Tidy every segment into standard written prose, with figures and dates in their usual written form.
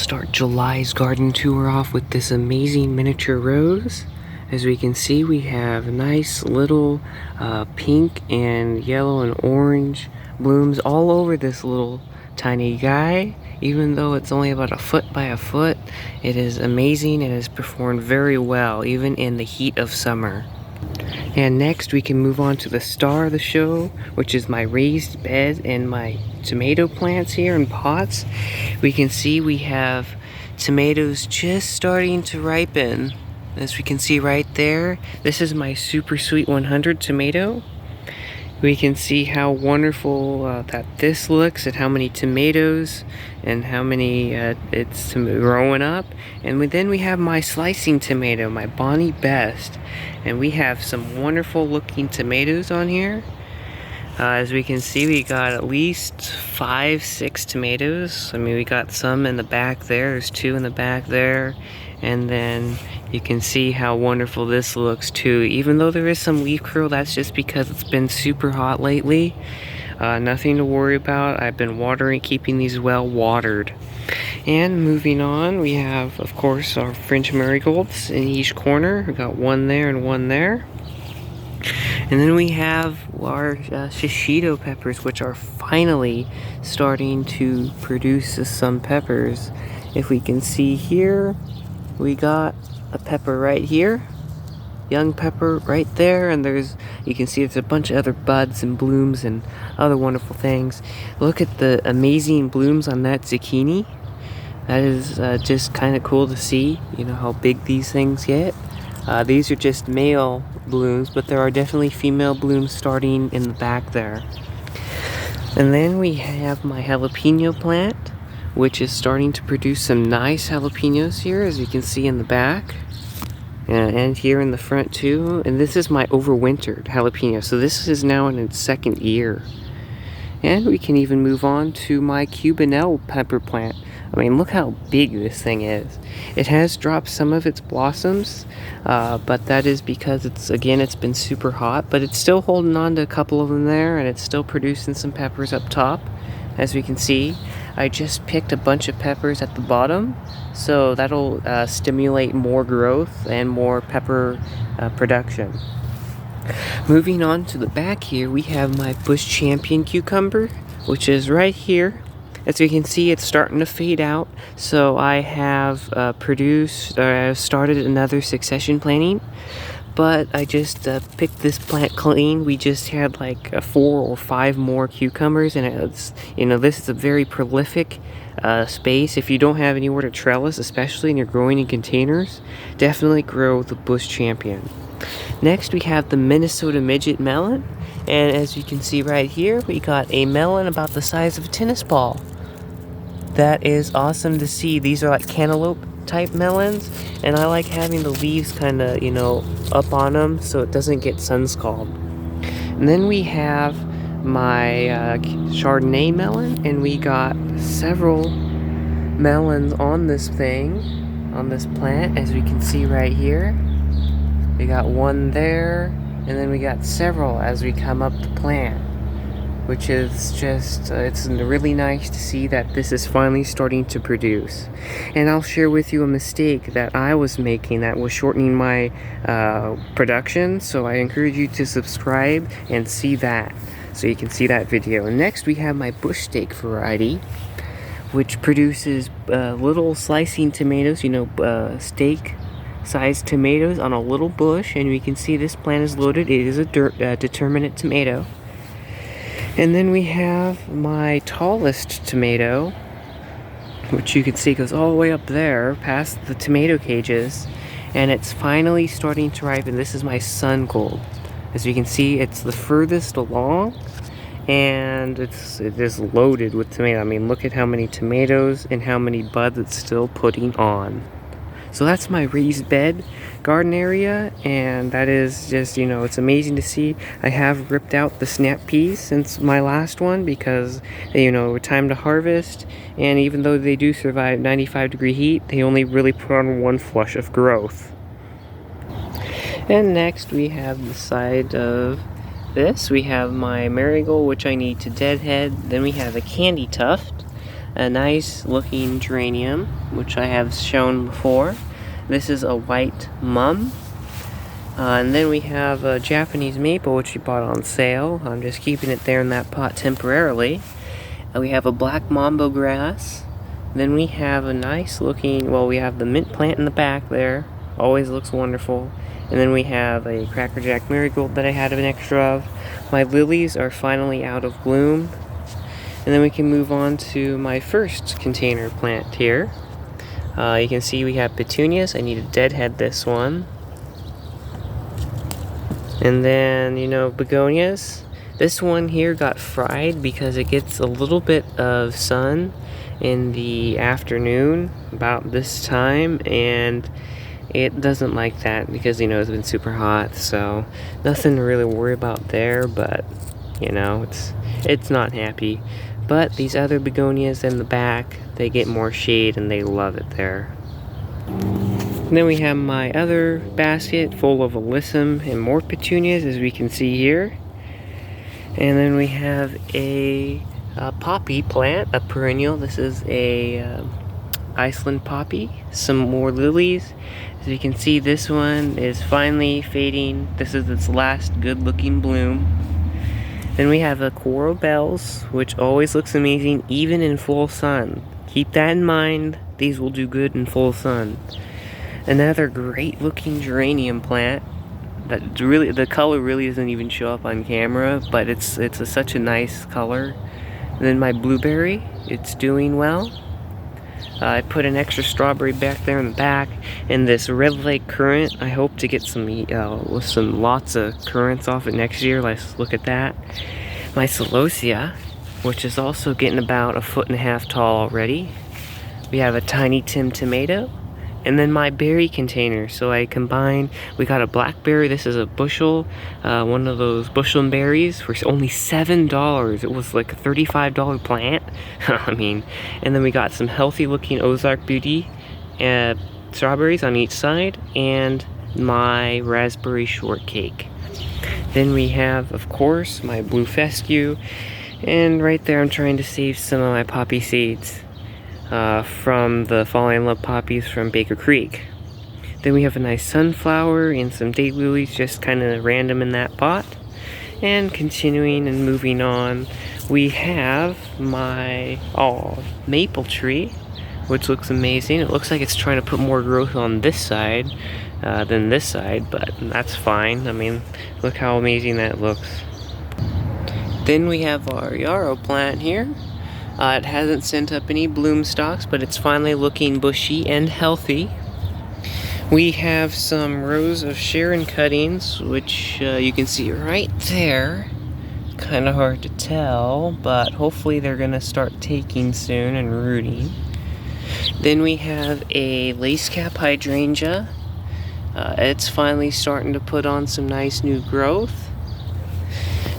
start July's garden tour off with this amazing miniature rose. As we can see, we have nice little pink and yellow and orange blooms all over this little tiny guy. Even though it's only about a foot by a foot, it is amazing and has performed very well even in the heat of summer. And next we can move on to the star of the show, which is my raised bed and my tomato plants here in pots. We can see we have tomatoes just starting to ripen. As we can see right there, this is my Super Sweet 100 tomato. We can see how wonderful that this looks, and how many tomatoes and how many it's growing up. And then we have my slicing tomato, my Bonnie Best, and we have some wonderful looking tomatoes on here. As we can see, we got at least 5-6 tomatoes. I mean, we got some in the back there. There's 2 in the back there. And then you can see how wonderful this looks too. Even though there is some leaf curl, that's just because it's been super hot lately. Nothing to worry about. I've been watering, keeping these well watered. And moving on, we have, of course, our French marigolds in each corner. We got one there and one there. And then we have our shishito peppers, which are finally starting to produce some peppers. If we can see here, we got a pepper right here, young pepper right there, and you can see there's a bunch of other buds and blooms and other wonderful things. Look at the amazing blooms on that zucchini. That is just kind of cool to see, you know, how big these things get. These are just male blooms, but there are definitely female blooms starting in the back there. And then we have my jalapeno plant, which is starting to produce some nice jalapenos here, as you can see in the back. And here in the front too. And this is my overwintered jalapeno, so this is now in its 2nd year. And we can even move on to my Cubanelle pepper plant. I mean, look how big this thing is. It has dropped some of its blossoms, but that is because it's been super hot, but it's still holding on to a couple of them there, and it's still producing some peppers up top. As we can see, I just picked a bunch of peppers at the bottom, so that'll stimulate more growth and more pepper production. Moving on to the back here, we have my Bush Champion cucumber, which is right here. As you can see, it's starting to fade out, so I have started another succession planting. But I just picked this plant clean. We just had like 4 or 5 more cucumbers, and it's, you know, this is a very prolific space. If you don't have anywhere to trellis, especially and you're growing in containers, definitely grow the Bush Champion. Next, we have the Minnesota Midget melon, and as you can see right here, we got a melon about the size of a tennis ball. That is awesome to see. These are like cantaloupe type melons, and I like having the leaves kind of, you know, up on them so it doesn't get sun scald. And then we have my Chardonnay melon, and we got several melons on this thing, on this plant, as we can see right here. We got one there, and then we got several as we come up the plant, which is just, it's really nice to see that this is finally starting to produce. And I'll share with you a mistake that I was making that was shortening my production, so I encourage you to subscribe and see that, so you can see that video. And next we have my bush steak variety, which produces little slicing tomatoes, you know, steak sized tomatoes on a little bush, and we can see this plant is loaded. It is a determinate tomato. And then we have my tallest tomato, which you can see goes all the way up there past the tomato cages, and it's finally starting to ripen. This is my Sun Gold. As you can see, it's the furthest along, and it is loaded with tomato. I mean, look at how many tomatoes and how many buds it's still putting on. So that's my raised bed garden area, and that is just, you know, it's amazing to see. I have ripped out the snap peas since my last one because, you know, it's time to harvest, and even though they do survive 95-degree heat, they only really put on 1 flush of growth. And next we have the side of this. We have my marigold, which I need to deadhead. Then we have a candy tuft. a nice looking geranium, which I have shown before. This is a white mum. And then we have a Japanese maple, which we bought on sale. I'm just keeping it there in that pot temporarily. We have a black mambo grass. Then we have a nice looking, well, we have the mint plant in the back there. Always looks wonderful. And then we have a Cracker Jack marigold that I had an extra of. My lilies are finally out of bloom. And then we can move on to my first container plant here. You can see we have petunias. I need to deadhead this one. And then, you know, begonias. This one here got fried because it gets a little bit of sun in the afternoon about this time, and it doesn't like that because, you know, it's been super hot. So nothing to really worry about there, but you know, it's not happy. But these other begonias in the back, they get more shade and they love it there. And then we have my other basket full of alyssum and more petunias, as we can see here. And then we have a poppy plant, a perennial. This is a Iceland poppy. Some more lilies. As you can see, this one is finally fading. This is its last good looking bloom. Then we have a coral bells, which always looks amazing even in full sun. Keep that in mind. These will do good in full sun. Another great looking geranium plant that really, the color really doesn't even show up on camera, but it's such a nice color. And then my blueberry, it's doing well. I put an extra strawberry back there in the back, and this Red Lake currant, I hope to get some lots of currants off it next year. Let's look at that. My celosia, which is also getting about 1.5 feet tall already. We have a tiny Tim tomato. And then my berry container. So I combined, we got a blackberry. This is a bushel, one of those bushel berries for only $7. It was like a $35 plant. I mean, and then we got some healthy looking Ozark Beauty strawberries on each side, and my raspberry shortcake. Then we have, of course, my blue fescue, and right there I'm trying to save some of my poppy seeds. From the Falling in Love poppies from Baker Creek. Then we have a nice sunflower and some daylilies just kind of random in that pot. And continuing and moving on, we have my maple tree, which looks amazing. It looks like it's trying to put more growth on this side than this side, but that's fine. I mean, look how amazing that looks. Then we have our yarrow plant here. It hasn't sent up any bloom stalks, but it's finally looking bushy and healthy. We have some rows of Sharon cuttings, which you can see right there. Kind of hard to tell, but hopefully they're going to start taking soon and rooting. Then we have a lace cap hydrangea. It's finally starting to put on some nice new growth.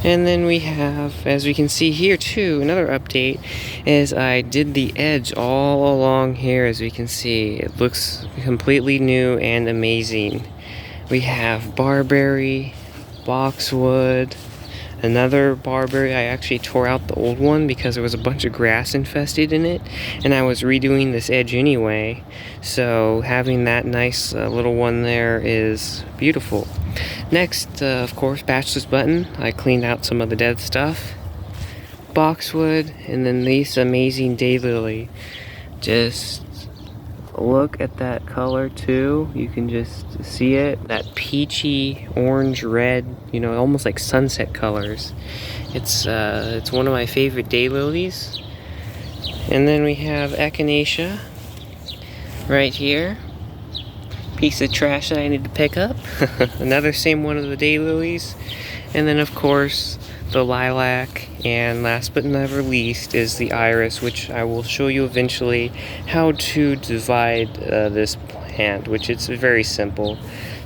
And then we have, as we can see here too, another update is I did the edge all along here. As we can see, it looks completely new and amazing. We have barberry, boxwood, another barberry. I actually tore out the old one because there was a bunch of grass infested in it, and I was redoing this edge anyway, so having that nice little one there is beautiful. Next, of course, Bachelor's Button. I cleaned out some of the dead stuff. Boxwood, and then this amazing daylily. Just look at that color too. You can just see it. That peachy, orange, red, you know, almost like sunset colors. It's one of my favorite daylilies. And then we have echinacea right here. Piece of trash that I need to pick up. Another same one of the daylilies. And then of course the lilac, and last but never least is the iris, which I will show you eventually how to divide this plant, which is very simple.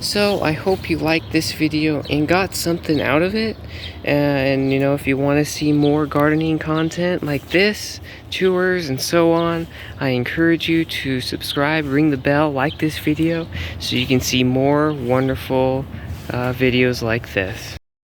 So I hope you liked this video and got something out of it. And you know, if you want to see more gardening content like this, tours and so on, I encourage you to subscribe, ring the bell, like this video so you can see more wonderful videos like this.